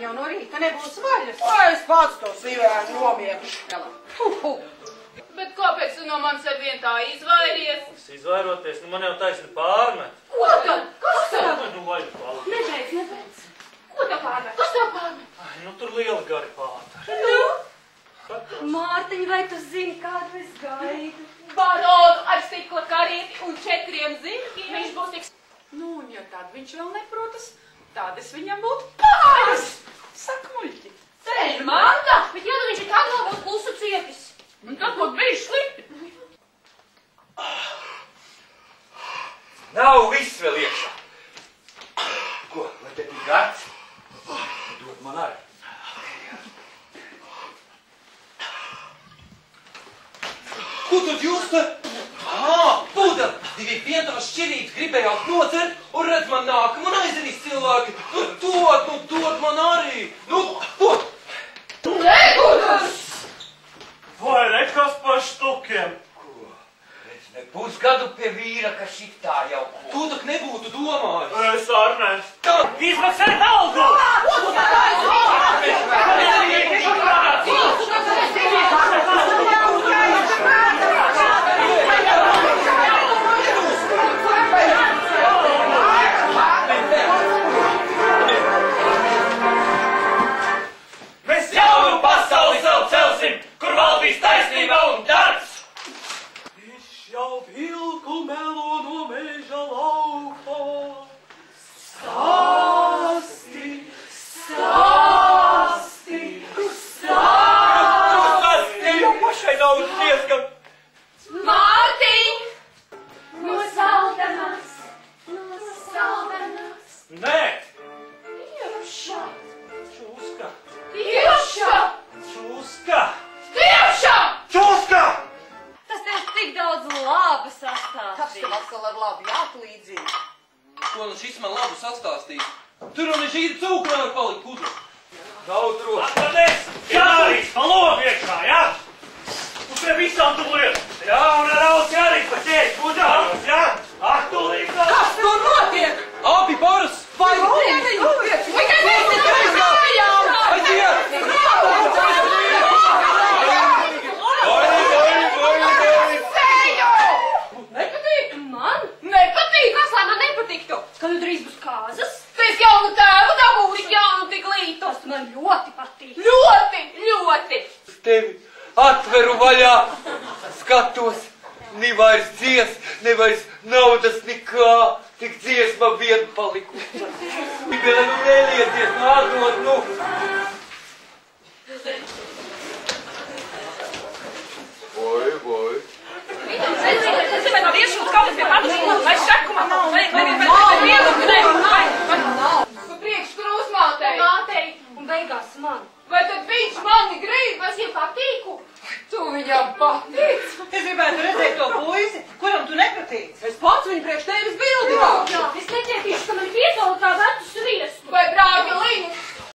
Bērni jau no rīta nebūs vaļas. Vai es pats to sīvēnu nomiegu? Bet kāpēc tu no manis ar vien tā izvairies? Es izvairoties, nu man jau taisni pārmet. Ko tad? Kas tad? Nu vajag palīdz. Nebeidz. Ko tev pārmet? Kas tev pārmet? Ai, nu tur lieli gari pātari. Nu? Mārtiņ, vai tu zini, kādu es gaidu? Baronu ar stikla karieti un 4 zirgiem viņš būs tiks. Nu, un ja tad viņš vēl neprotas, tad es viņam būtu pāris. Saka muļķi. Teļ, Marta, bet ja nu viņš ir tā vēl būtu klusu cietis. Un tad būtu bijis slikti. Nav viss vēl iekšā. Ko, vai te tik gards? Dod man arī. Ko tad jūs te? Pūdam, 2 vientos šķirītes gribējāt nocert, un redz man nākam un aizanīs cilvēki. Nu dod man arī. Nu, dod. Negudas! Vai nekas par štukiem? Ko? Redz, ne pusgadu pie vīra, ka šitā jau ko. Tu tak nebūtu domājis. Es ar ne. Izmaksāj algu! Mēs jaunu pasauli sev celsim, kur valdīs taisnība un darbs! Es jau vilku melo no meža lauka. Stāsti, stāsti, Stāsti! Jau pašai nav diezgan. Mārtiņ! No saldamas, no saldamas. Nē! Iepšā. Čūska! Tiešā! Čūska! Tiešā! Čūska! Tas tev tik daudz labi Kas sastāstīs. tev atkal ar labu jāatlīdzina? Ko nu šis man labu sastāstīs? Tur un žīri cūku nevar palikt pudru. Nav droši. Atpadies! Jārīs, pa logu iekšā, jā? Un pie visām tu lietas. Jā, un ar ausi arī pa ķēdi puģājos, jā? Aktulīgi vēl! Kas tur notiek? Abi baras! Vai dieviņu? Tikai mēs esam kājām! Aiziet! Nepatīk? Man? Nepatīk! Kas lai man nepatiktu? Kad nu drīz būs kāzas? Pēc jaunu tēvu dabūri jaunu tik lītu. Tas man ļoti patīk. Ļoti, ļoti. Tevi atveru vaļā, skatos, ne vairs dzies, ne vairs naudas nekā, tik dziesma vien palikusi. Tikai nu nelieties, nu atdod, nu. Vai. Es gribētu no viešūtas kaut kas pie padušas, vai šakuma nav, vai Pa priekš krūzmātei. Mātei un beigās man. Vai tad viņš mani grib? Es viņam patīku. Tu viņam patīc. Es gribētu redzēt to puisi, kuram tu nepatīc. Es pats viņu priekš tevis bildināšu. Jā, es necietīšu, ka man piesauka kā vecu sviestu. Vai brāļa līnijas?